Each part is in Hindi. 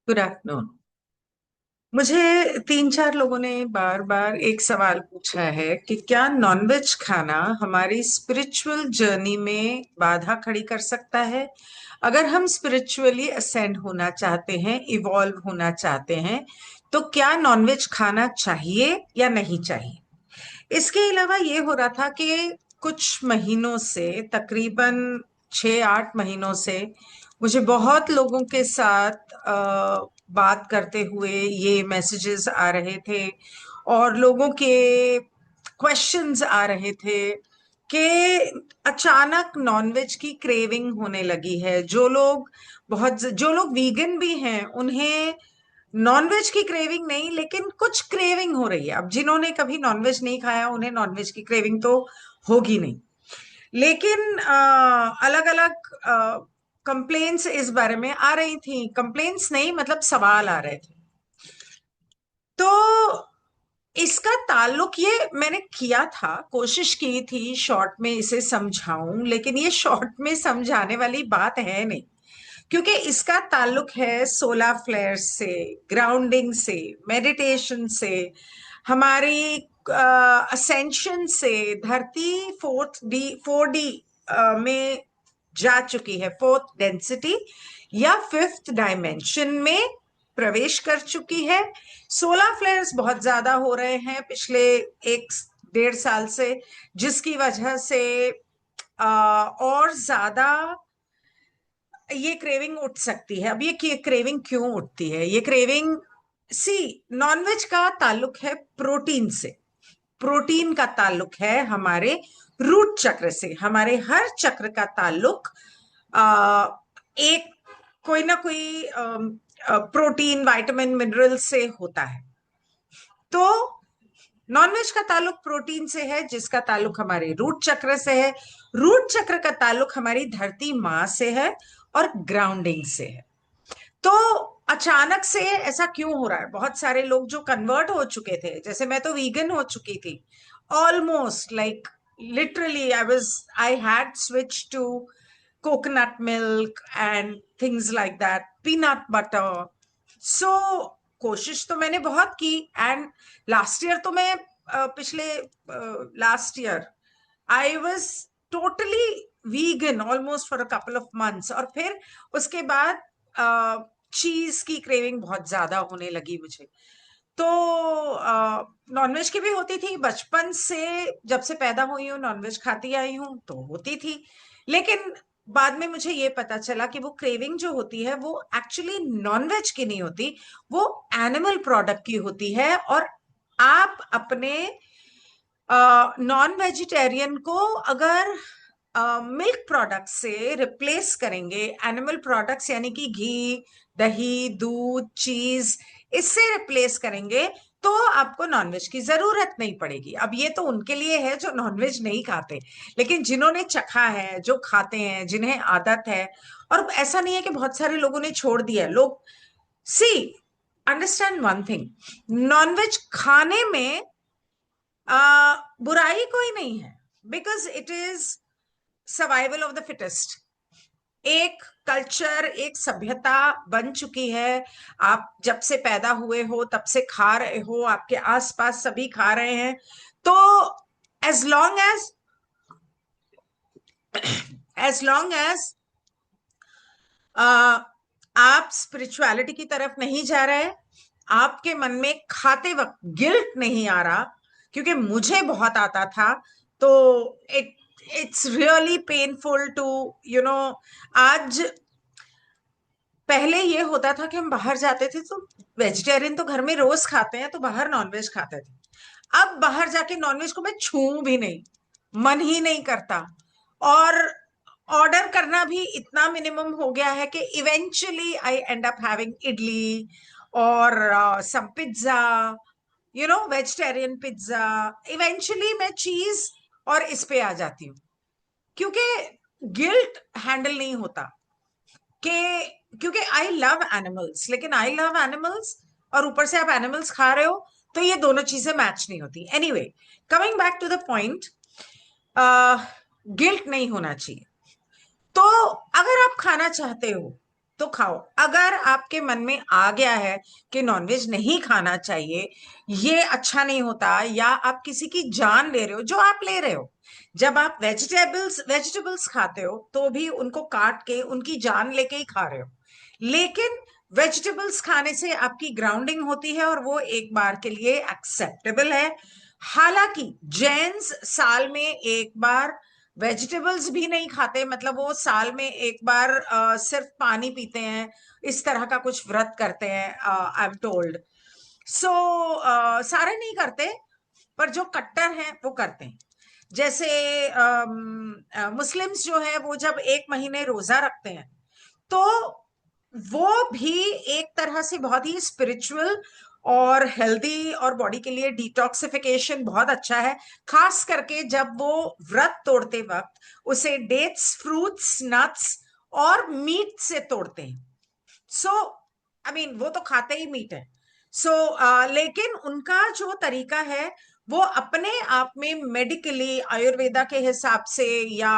Good afternoon. मुझे तीन चार लोगों ने बार बार एक सवाल पूछा है कि क्या नॉनवेज खाना हमारी स्पिरिचुअल जर्नी में बाधा खड़ी कर सकता है। अगर हम स्पिरिचुअली असेंड होना चाहते हैं, इवॉल्व होना चाहते हैं, तो क्या नॉनवेज खाना चाहिए या नहीं चाहिए। इसके अलावा ये हो रहा था कि कुछ महीनों से, तकरीबन 6-8 महीनों से, मुझे बहुत लोगों के साथ बात करते हुए ये मैसेजेस आ रहे थे और लोगों के क्वेश्चंस आ रहे थे कि अचानक नॉनवेज की क्रेविंग होने लगी है। जो लोग वीगन भी हैं उन्हें नॉनवेज की क्रेविंग नहीं, लेकिन कुछ क्रेविंग हो रही है। अब जिन्होंने कभी नॉनवेज नहीं खाया उन्हें नॉनवेज की क्रेविंग तो होगी नहीं, लेकिन अलग अलग कंप्लेन्स इस बारे में आ रही थी। कंप्लेन्स नहीं, मतलब सवाल आ रहे थे। तो इसका ताल्लुक, ये मैंने किया था, कोशिश की थी शॉर्ट में इसे समझाऊं, लेकिन ये शॉर्ट में समझाने वाली बात है नहीं, क्योंकि इसका ताल्लुक है सोलर फ्लेयर से, ग्राउंडिंग से, मेडिटेशन से, हमारी असेंशन से। धरती 4D में जा चुकी है, फोर्थ डेंसिटी या फिफ्थ डायमेंशन में प्रवेश कर चुकी है। सोलर फ्लेयर्स बहुत ज्यादा हो रहे हैं पिछले 1-1.5 साल से, जिसकी वजह से और ज्यादा ये क्रेविंग उठ सकती है। अब ये क्रेविंग क्यों उठती है? ये क्रेविंग, सी, नॉनवेज का ताल्लुक है प्रोटीन से। प्रोटीन का ताल्लुक है हमारे रूट चक्र से। हमारे हर चक्र का ताल्लुक एक कोई ना कोई प्रोटीन, विटामिन, मिनरल से होता है। तो नॉनवेज का ताल्लुक प्रोटीन से है, जिसका ताल्लुक हमारे रूट चक्र से है। रूट चक्र का ताल्लुक हमारी धरती माँ से है और ग्राउंडिंग से है। तो अचानक से ऐसा क्यों हो रहा है? बहुत सारे लोग जो कन्वर्ट हो चुके थे, जैसे मैं तो वीगन हो चुकी थी, almost like literally I had switch to coconut milk and things like that, peanut butter. So कोशिश तो मैंने बहुत की। एंड लास्ट ईयर तो मैं पिछले last year I was totally vegan almost for a couple of months, और फिर उसके बाद चीज की क्रेविंग बहुत ज्यादा होने लगी मुझे। तो नॉनवेज की भी होती थी बचपन से, जब से पैदा हुई हूँ नॉनवेज खाती आई हूँ, तो होती थी। लेकिन बाद में मुझे ये पता चला कि वो क्रेविंग जो होती है वो एक्चुअली नॉनवेज की नहीं होती, वो एनिमल प्रोडक्ट की होती है। और आप अपने नॉन वेजिटेरियन को अगर मिल्क प्रोडक्ट से रिप्लेस करेंगे, एनिमल प्रोडक्ट्स यानी कि घी, दही, दूध, चीज, इससे रिप्लेस करेंगे, तो आपको नॉनवेज की जरूरत नहीं पड़ेगी। अब ये तो उनके लिए है जो नॉनवेज नहीं खाते, लेकिन जिन्होंने चखा है, जो खाते हैं, जिन्हें आदत है, और ऐसा नहीं है कि बहुत सारे लोगों ने छोड़ दिया। लोग, सी, अंडरस्टैंड वन थिंग, नॉनवेज खाने में बुराई कोई नहीं है, because it is survival of the fittest. एक कल्चर, एक सभ्यता बन चुकी है। आप जब से पैदा हुए हो तब से खा रहे हो, आपके आसपास सभी खा रहे हैं। तो as long as as long as आप स्पिरिचुअलिटी की तरफ नहीं जा रहे, आपके मन में खाते वक्त गिल्ट नहीं आ रहा, क्योंकि मुझे बहुत आता था। तो it it's really painful to, you know, आज, पहले ये होता था कि हम बाहर जाते थे तो वेजिटेरियन तो घर में रोज खाते हैं, तो बाहर नॉनवेज खाते थे। अब बाहर जाके नॉनवेज को मैं छूऊं भी नहीं, मन ही नहीं करता। और ऑर्डर करना भी इतना मिनिमम हो गया है कि eventually I end up having idli और some pizza, you know, vegetarian pizza. Eventually मैं चीज और इस पे आ जाती हूँ, क्योंकि गिल्ट हैंडल नहीं होता। कि क्योंकि आई लव एनिमल्स, लेकिन आई लव एनिमल्स और ऊपर से आप एनिमल्स खा रहे हो, तो ये दोनों चीजें मैच नहीं होती। Anyway, coming back to the point, guilt नहीं होना चाहिए। तो अगर आप खाना चाहते हो तो खाओ। अगर आपके मन में आ गया है कि नॉनवेज नहीं खाना चाहिए, ये अच्छा नहीं होता, या आप किसी की जान ले रहे हो, जो आप ले रहे हो, जब आप वेजिटेबल्स खाते हो तो भी उनको काट के उनकी जान लेके ही खा रहे हो। लेकिन वेजिटेबल्स खाने से आपकी ग्राउंडिंग होती है और वो एक बार के लिए एक्सेप्टेबल है। हालांकि जैन्स साल में एक बार वेजिटेबल्स भी नहीं खाते, मतलब वो साल में एक बार सिर्फ पानी पीते हैं, इस तरह का कुछ व्रत करते हैं, आई एम टोल्ड। सो सारे नहीं करते, पर जो कट्टर हैं वो करते हैं। जैसे मुस्लिम्स जो है वो जब एक महीने रोजा रखते हैं, तो वो भी एक तरह से बहुत ही स्पिरिचुअल और हेल्दी, और बॉडी के लिए डिटॉक्सिफिकेशन बहुत अच्छा है। खास करके जब वो व्रत तोड़ते वक्त उसे डेट्स, फ्रूट्स, नट्स और मीट से तोड़ते हैं। सो आई मीन वो तो खाते ही मीट है। सो लेकिन उनका जो तरीका है वो अपने आप में मेडिकली, आयुर्वेदा के हिसाब से या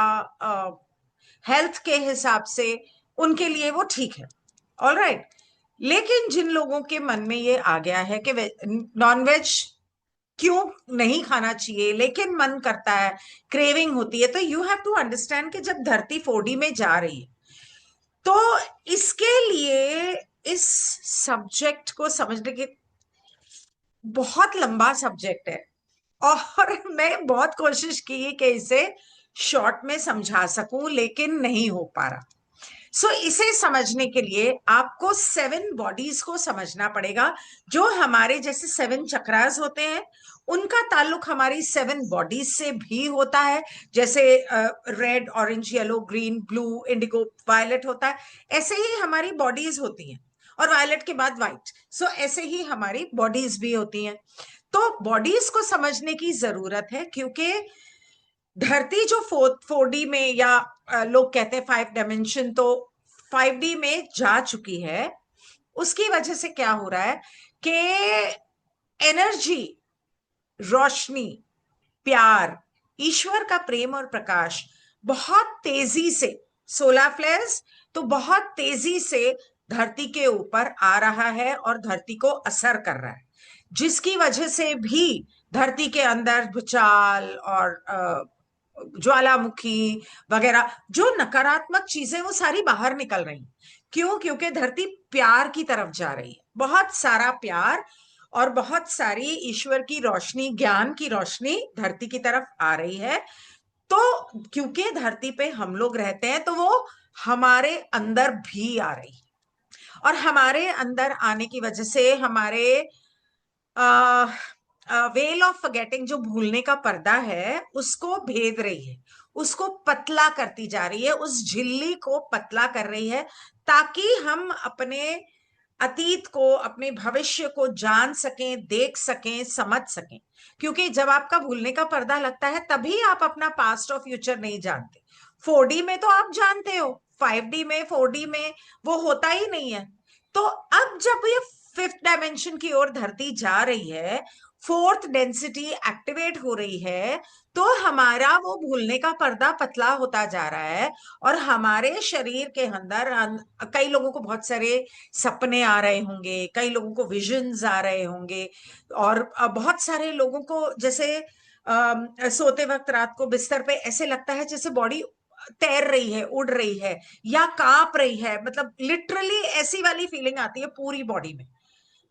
हेल्थ के हिसाब से उनके लिए वो ठीक है, ऑल राइट। लेकिन जिन लोगों के मन में ये आ गया है कि नॉनवेज क्यों नहीं खाना चाहिए, लेकिन मन करता है, क्रेविंग होती है, तो यू हैव टू अंडरस्टैंड कि जब धरती 4D में जा रही है, तो इसके लिए इस सब्जेक्ट को समझने के बहुत लंबा सब्जेक्ट है, और मैं बहुत कोशिश की कि इसे शॉर्ट में समझा सकूं, लेकिन नहीं हो पा रहा। सो इसे समझने के लिए आपको 7 बॉडीज को समझना पड़ेगा। जो हमारे जैसे 7 चक्रास होते हैं, उनका ताल्लुक हमारी 7 बॉडीज से भी होता है। जैसे red, orange, yellow, green, blue, indigo, violet होता है, ऐसे ही हमारी बॉडीज होती हैं, और वायलेट के बाद व्हाइट। सो ऐसे ही हमारी बॉडीज भी होती हैं। तो बॉडीज को समझने की जरूरत है, क्योंकि धरती जो 4D में, या लोग कहते हैं 5 डायमेंशन, तो 5D में जा चुकी है। उसकी वजह से क्या हो रहा है कि एनर्जी, रोशनी, प्यार, ईश्वर का प्रेम और प्रकाश बहुत तेजी से, सोलर फ्लेयर्स, तो बहुत तेजी से धरती के ऊपर आ रहा है और धरती को असर कर रहा है, जिसकी वजह से भी धरती के अंदर भूचाल और ज्वालामुखी वगैरह जो नकारात्मक चीजें, वो सारी बाहर निकल रही। क्यों? क्योंकि धरती प्यार की तरफ जा रही है, बहुत सारा प्यार और बहुत सारी ईश्वर की रोशनी, ज्ञान की रोशनी धरती की तरफ आ रही है। तो क्योंकि धरती पे हम लोग रहते हैं, तो वो हमारे अंदर भी आ रही है, और हमारे अंदर आने की वजह से हमारे वेल ऑफ फॉरगेटिंग, जो भूलने का पर्दा है, उसको भेद रही है, उसको पतला करती जा रही है, उस झिल्ली को पतला कर रही है, ताकि हम अपने अतीत को, अपने भविष्य को जान सकें, देख सकें, समझ सकें। क्योंकि जब आपका भूलने का पर्दा लगता है, तभी आप अपना पास्ट और फ्यूचर नहीं जानते। 4D में तो आप जानते हो, 5D में, 4D में वो होता ही नहीं है। तो अब जब ये 5th डायमेंशन की ओर धरती जा रही है, 4th डेंसिटी एक्टिवेट हो रही है, तो हमारा वो भूलने का पर्दा पतला होता जा रहा है, और हमारे शरीर के अंदर कई लोगों को बहुत सारे सपने आ रहे होंगे, कई लोगों को विजन्स आ रहे होंगे, और बहुत सारे लोगों को जैसे सोते वक्त रात को बिस्तर पे ऐसे लगता है जैसे बॉडी तैर रही है, उड़ रही है, या कांप रही है, मतलब लिटरली ऐसी वाली फीलिंग आती है पूरी बॉडी में।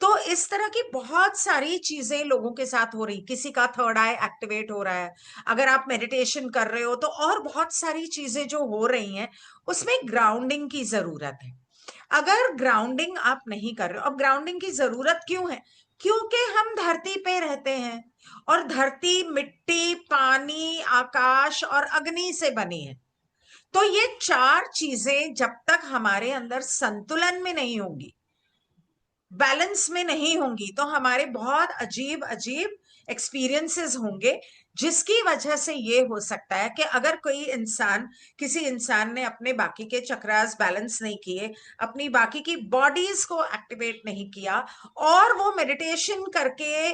तो इस तरह की बहुत सारी चीजें लोगों के साथ हो रही, किसी का थर्ड आई एक्टिवेट हो रहा है, अगर आप मेडिटेशन कर रहे हो तो, और बहुत सारी चीजें जो हो रही हैं, उसमें ग्राउंडिंग की जरूरत है। अगर ग्राउंडिंग आप नहीं कर रहे हो, अब ग्राउंडिंग की जरूरत क्यों है? क्योंकि हम धरती पे रहते हैं, और धरती मिट्टी, पानी, आकाश और अग्नि से बनी है। तो ये 4 चीजें जब तक हमारे अंदर संतुलन में नहीं होंगी, बैलेंस में नहीं होंगी, तो हमारे बहुत अजीब अजीब एक्सपीरियंसेस होंगे, जिसकी वजह से ये हो सकता है कि अगर कोई इंसान, किसी इंसान ने अपने बाकी के चक्रास बैलेंस नहीं किए, अपनी बाकी की बॉडीज को एक्टिवेट नहीं किया, और वो मेडिटेशन करके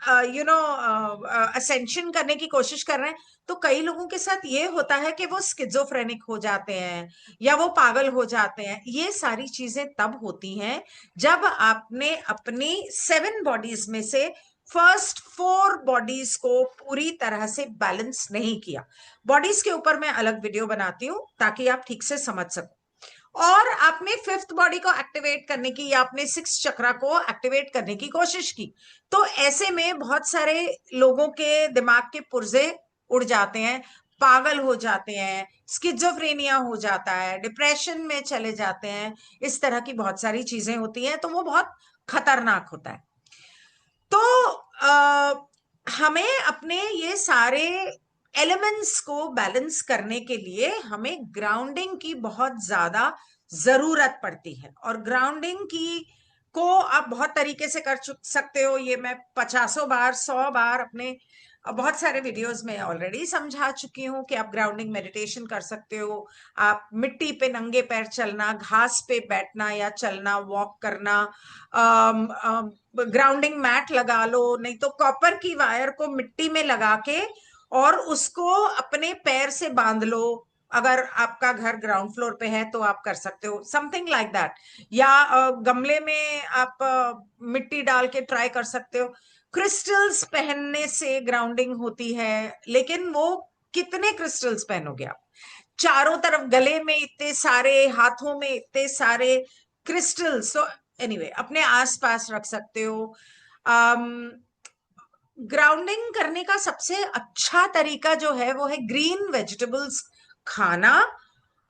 असेंशन करने की कोशिश कर रहे हैं, तो कई लोगों के साथ ये होता है कि वो स्किज़ोफ्रेनिक हो जाते हैं या वो पागल हो जाते हैं। ये सारी चीजें तब होती हैं जब आपने अपनी 7 बॉडीज में से फर्स्ट 4 बॉडीज को पूरी तरह से बैलेंस नहीं किया। बॉडीज के ऊपर मैं अलग वीडियो बनाती हूँ ताकि आप ठीक से समझ सको। और आपने 5th बॉडी को एक्टिवेट करने की या आपने 6th चक्रा को एक्टिवेट करने की कोशिश की, तो ऐसे में बहुत सारे लोगों के दिमाग के पुर्जे उड़ जाते हैं, पागल हो जाते हैं, स्किज़ोफ्रेनिया हो जाता है, डिप्रेशन में चले जाते हैं। इस तरह की बहुत सारी चीजें होती हैं, तो वो बहुत खतरनाक होता है। तो हमें अपने ये सारे एलिमेंट्स को बैलेंस करने के लिए हमें ग्राउंडिंग की बहुत ज्यादा जरूरत पड़ती है। और ग्राउंडिंग की को आप बहुत तरीके से कर सकते हो। ये मैं 50 बार 100 बार अपने बहुत सारे वीडियोस में ऑलरेडी समझा चुकी हूँ कि आप ग्राउंडिंग मेडिटेशन कर सकते हो। आप मिट्टी पे नंगे पैर चलना, घास पे बैठना या चलना, वॉक करना, ग्राउंडिंग मैट लगा लो, नहीं तो कॉपर की वायर को मिट्टी में लगा के और उसको अपने पैर से बांध लो। अगर आपका घर ग्राउंड फ्लोर पे है तो आप कर सकते हो समथिंग लाइक दैट। या गमले में आप मिट्टी डाल के ट्राई कर सकते हो। क्रिस्टल्स पहनने से ग्राउंडिंग होती है, लेकिन वो कितने क्रिस्टल्स पहनोगे आप? चारों तरफ गले में इतने सारे, हाथों में इतने सारे क्रिस्टल्स। तो एनीवे अपने आसपास रख सकते हो। ग्राउंडिंग करने का सबसे अच्छा तरीका जो है वो है ग्रीन वेजिटेबल्स खाना,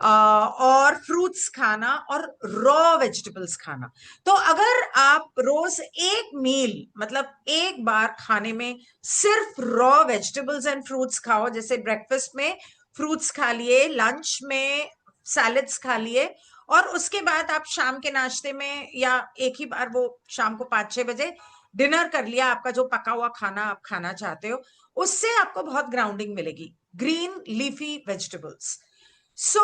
और फ्रूट्स खाना और रॉ वेजिटेबल्स खाना। तो अगर आप रोज एक मील, मतलब एक बार खाने में सिर्फ रॉ वेजिटेबल्स एंड फ्रूट्स खाओ, जैसे ब्रेकफास्ट में फ्रूट्स खा लिए, लंच में सैलेड्स खा लिए, और उसके बाद आप शाम के नाश्ते में या एक ही बार वो शाम को 5-6 बजे डिनर कर लिया, आपका जो पका हुआ खाना आप खाना चाहते हो, उससे आपको बहुत ग्राउंडिंग मिलेगी। Green leafy vegetables. सो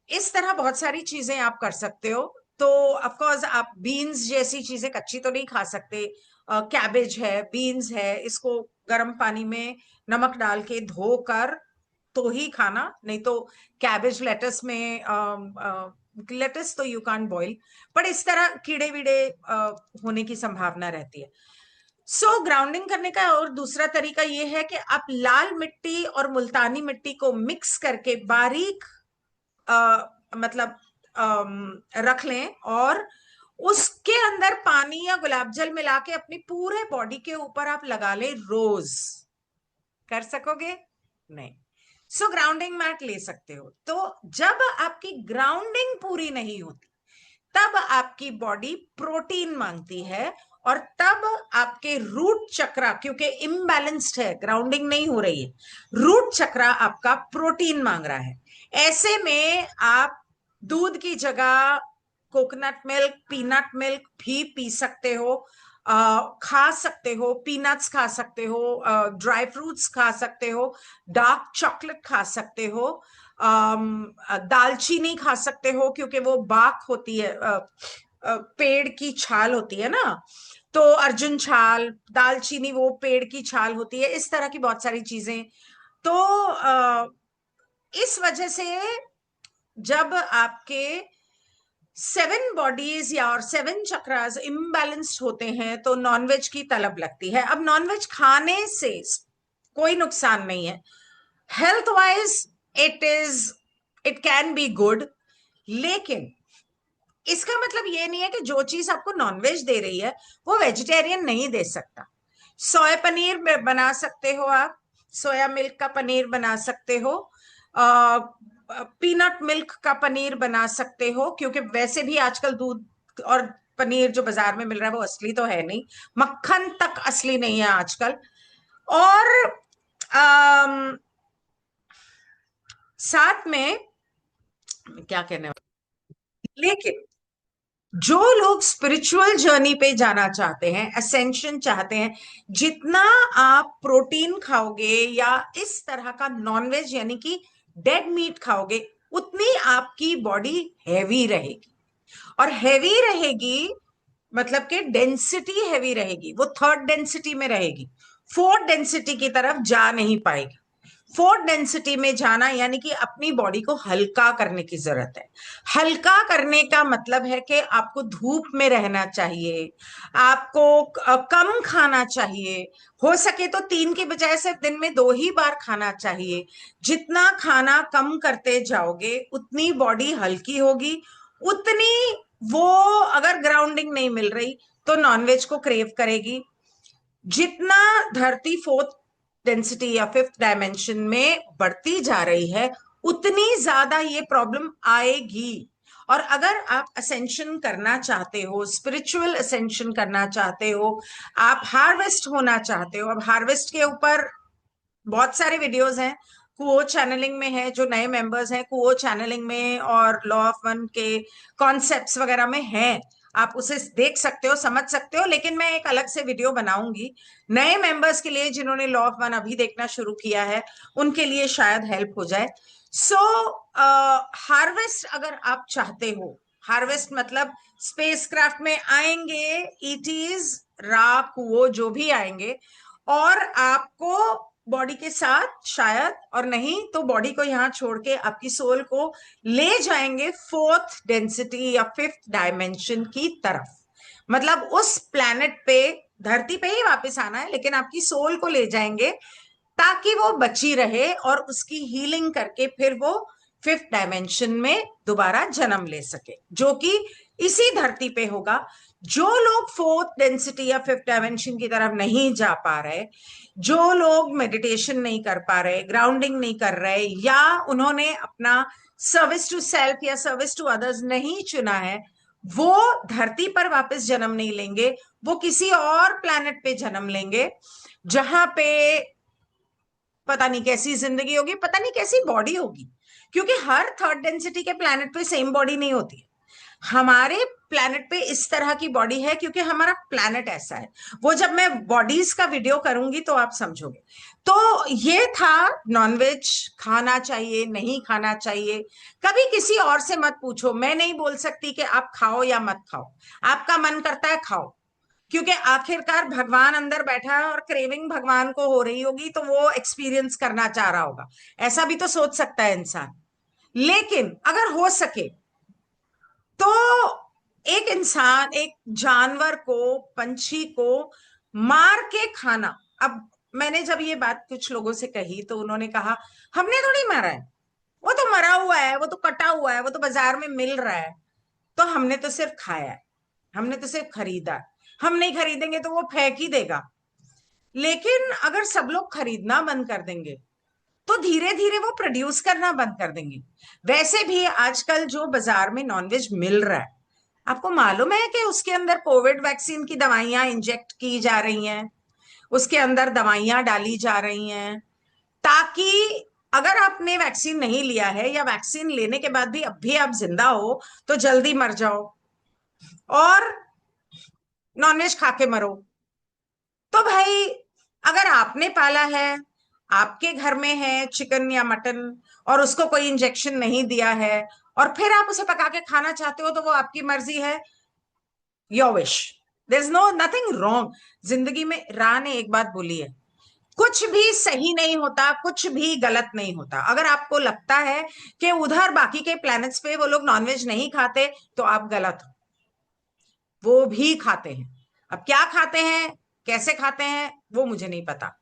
इस तरह बहुत सारी चीजें आप कर सकते हो। तो ऑफ कोर्स आप बीन्स जैसी चीजें कच्ची तो नहीं खा सकते। कैबेज है, बीन्स है, इसको गर्म पानी में नमक डाल के धोकर तो ही खाना, नहीं तो कैबेज लेटस में, लेटस तो यू कांट बॉईल, पर इस तरह कीड़े वीड़े होने की संभावना रहती है। सो ग्राउंडिंग करने का और दूसरा तरीका ये है कि आप लाल मिट्टी और मुल्तानी मिट्टी को मिक्स करके बारीक मतलब रख लें, और उसके अंदर पानी या गुलाब जल मिला के अपनी पूरे बॉडी के ऊपर आप लगा लें रोज। कर सकोगे? नहीं। सो ग्राउंडिंग मैट ले सकते हो। तो जब आपकी ग्राउंडिंग पूरी नहीं होती तब आपकी बॉडी प्रोटीन मांगती है, और तब आपके रूट चक्रा, क्योंकि इम्बैलेंस्ड है, ग्राउंडिंग नहीं हो रही है, रूट चक्रा आपका प्रोटीन मांग रहा है। ऐसे में आप दूध की जगह कोकोनट मिल्क, पीनट मिल्क भी पी सकते हो, खा सकते हो, पीनट्स खा सकते हो, ड्राई फ्रूट्स खा सकते हो, डार्क चॉकलेट खा सकते हो, दालचीनी खा सकते हो, क्योंकि वो बाक होती है, पेड़ की छाल होती है ना, तो अर्जुन छाल, दालचीनी वो पेड़ की छाल होती है। इस तरह की बहुत सारी चीजें। तो इस वजह से जब आपके 7 बॉडीज या और 7 चक्रास इम्बैलेंस्ड होते हैं तो नॉनवेज की तलब लगती है। अब नॉनवेज खाने से कोई नुकसान नहीं है, health wise it can be good, लेकिन इसका मतलब ये नहीं है कि जो चीज आपको नॉनवेज दे रही है वो वेजिटेरियन नहीं दे सकता। सोया पनीर बना सकते हो आप, सोया मिल्क का पनीर बना सकते हो, पीनट मिल्क का पनीर बना सकते हो, क्योंकि वैसे भी आजकल दूध और पनीर जो बाजार में मिल रहा है वो असली तो है नहीं, मक्खन तक असली नहीं है आजकल। और साथ में क्या कहने लेकिन जो लोग स्पिरिचुअल जर्नी पे जाना चाहते हैं, असेंशन चाहते हैं, जितना आप प्रोटीन खाओगे या इस तरह का नॉनवेज यानी कि डेड मीट खाओगे, उतनी आपकी बॉडी हैवी रहेगी। और हैवी रहेगी मतलब कि डेंसिटी हैवी रहेगी, वो थर्ड डेंसिटी में रहेगी, फोर्थ डेंसिटी की तरफ जा नहीं पाएगी। फोर्थ डेंसिटी में जाना यानी कि अपनी बॉडी को हल्का करने की जरूरत है। हल्का करने का मतलब है कि आपको धूप में रहना चाहिए, आपको कम खाना चाहिए, हो सके तो 3 की बजाय सिर्फ दिन में 2 ही बार खाना चाहिए। जितना खाना कम करते जाओगे उतनी बॉडी हल्की होगी, उतनी वो, अगर ग्राउंडिंग नहीं मिल रही तो नॉनवेज को क्रेव करेगी। जितना धरती फोर्थ डेंसिटी या फिफ्थ डायमेंशन में बढ़ती जा रही है उतनी ज्यादा ये प्रॉब्लम आएगी। और अगर आप असेंशन करना चाहते हो, स्पिरिचुअल असेंशन करना चाहते हो, आप हार्वेस्ट होना चाहते हो, अब हार्वेस्ट के ऊपर बहुत सारे वीडियोस हैं, कुओ चैनलिंग में है, जो नए मेंबर्स हैं कुओ चैनलिंग में और लॉ ऑफ वन के कॉन्सेप्ट्स वगैरह में हैं, आप उसे देख सकते हो, समझ सकते हो। लेकिन मैं एक अलग से वीडियो बनाऊंगी नए मेंबर्स के लिए, जिन्होंने लॉ ऑफ वन अभी देखना शुरू किया है, उनके लिए शायद हेल्प हो जाए। सो हार्वेस्ट अगर आप चाहते हो, हार्वेस्ट मतलब स्पेसक्राफ्ट में आएंगे ईटीज, रा कुओ जो भी आएंगे, और आपको बॉडी के साथ शायद, और नहीं तो बॉडी को यहां छोड़ के आपकी सोल को ले जाएंगे फोर्थ डेंसिटी या फिफ्थ डायमेंशन की तरफ। मतलब उस प्लैनेट पे, धरती पे ही वापस आना है, लेकिन आपकी सोल को ले जाएंगे ताकि वो बची रहे और उसकी हीलिंग करके फिर वो फिफ्थ डायमेंशन में दोबारा जन्म ले सके, जो कि इसी धरती पे होगा। जो लोग फोर्थ डेंसिटी या फिफ्थ डायमेंशन की तरफ नहीं जा पा रहे, जो लोग मेडिटेशन नहीं कर पा रहे, ग्राउंडिंग नहीं कर रहे, या उन्होंने अपना सर्विस टू सेल्फ या सर्विस टू अदर्स नहीं चुना है, वो धरती पर वापस जन्म नहीं लेंगे, वो किसी और प्लैनेट पे जन्म लेंगे, जहां पे पता नहीं कैसी जिंदगी होगी, पता नहीं कैसी बॉडी होगी, क्योंकि हर थर्ड डेंसिटी के प्लैनेट पे सेम बॉडी नहीं होती है। हमारे प्लैनेट पे इस तरह की बॉडी है क्योंकि हमारा प्लैनेट ऐसा है। वो जब मैं बॉडीज का वीडियो करूंगी तो आप समझोगे। तो ये था नॉनवेज खाना चाहिए नहीं खाना चाहिए। कभी किसी और से मत पूछो, मैं नहीं बोल सकती कि आप खाओ या मत खाओ। आपका मन करता है खाओ, क्योंकि आखिरकार भगवान अंदर बैठा है और क्रेविंग भगवान को हो रही होगी तो वो एक्सपीरियंस करना चाह रहा होगा, ऐसा भी तो सोच सकता है इंसान। लेकिन अगर हो सके तो एक इंसान एक जानवर को, पंछी को मार के खाना। अब मैंने जब ये बात कुछ लोगों से कही तो उन्होंने कहा हमने थोड़ी मारा है, वो तो मरा हुआ है, वो तो कटा हुआ है, वो तो बाजार में मिल रहा है, तो हमने तो सिर्फ खाया है, हमने तो सिर्फ खरीदा। हम नहीं खरीदेंगे तो वो फेंक ही देगा। लेकिन अगर सब लोग खरीदना बंद कर देंगे तो धीरे धीरे वो प्रोड्यूस करना बंद कर देंगे। वैसे भी आजकल जो बाजार में नॉनवेज मिल रहा है, आपको मालूम है कि उसके अंदर कोविड वैक्सीन की दवाइयां इंजेक्ट की जा रही हैं, उसके अंदर दवाइयां डाली जा रही हैं, ताकि अगर आपने वैक्सीन नहीं लिया है या वैक्सीन लेने के बाद भी अब भी आप जिंदा हो तो जल्दी मर जाओ और नॉनवेज खा के मरो। तो भाई, अगर आपने पाला है, आपके घर में है चिकन या मटन, और उसको कोई इंजेक्शन नहीं दिया है, और फिर आप उसे पका के खाना चाहते हो, तो वो आपकी मर्जी है, your wish. There is no nothing wrong. जिंदगी में रा ने एक बात बोली है, कुछ भी सही नहीं होता, कुछ भी गलत नहीं होता। अगर आपको लगता है कि उधर बाकी के प्लैनेट्स पे वो लोग नॉनवेज नहीं खाते तो आप गलत हो, वो भी खाते हैं। अब क्या खाते हैं, कैसे खाते हैं, वो मुझे नहीं पता,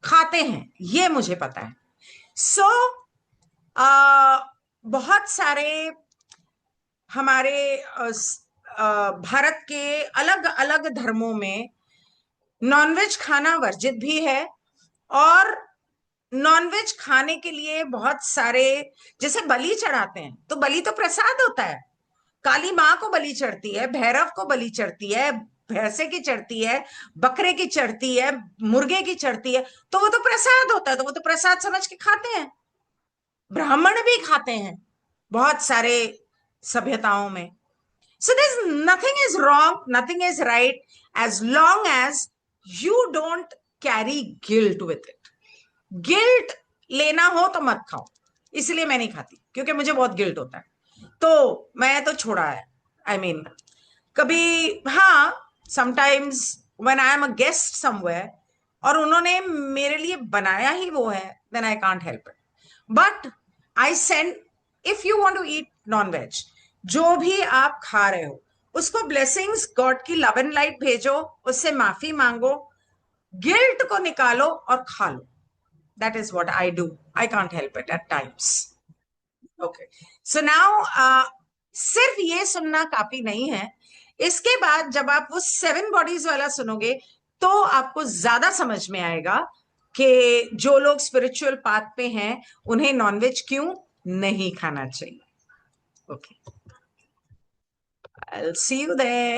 खाते हैं ये मुझे पता है। सो बहुत सारे हमारे भारत के अलग अलग धर्मों में नॉनवेज खाना वर्जित भी है। और नॉनवेज खाने के लिए बहुत सारे, जैसे बलि चढ़ाते हैं, तो बलि तो प्रसाद होता है। काली माँ को बलि चढ़ती है, भैरव को बलि चढ़ती है, भैंसे की चढ़ती है, बकरे की चढ़ती है, मुर्गे की चढ़ती है, तो वो तो प्रसाद होता है, तो वो तो प्रसाद समझ के खाते हैं। ब्राह्मण भी खाते हैं बहुत सारे सभ्यताओं में। So this nothing is wrong, nothing is right, as long as you don't carry guilt with it. Guilt लेना हो तो मत खाओ, इसलिए मैं नहीं खाती क्योंकि मुझे बहुत गिल्ट होता है, तो मैं तो छोड़ा है। आई I मीन कभी, हाँ, sometimes when I am a guest somewhere और उन्होंने मेरे लिए बनाया ही वो है, then I can't help it. But I send, if you want to eat non veg, जो भी आप खा रहे हो उसको ब्लेसिंग्स, गॉड की लव एंड लाइट भेजो, उससे माफी मांगो, गिल्ट को निकालो और खा लो। That is what I do. I can't help it at times. Okay, so now सिर्फ ये सुनना काफी नहीं है। इसके बाद जब आप वो 7 बॉडीज वाला सुनोगे तो आपको ज्यादा समझ में आएगा कि जो लोग स्पिरिचुअल पाथ पे हैं उन्हें नॉनवेज क्यों नहीं खाना चाहिए। Okay, I will see you there.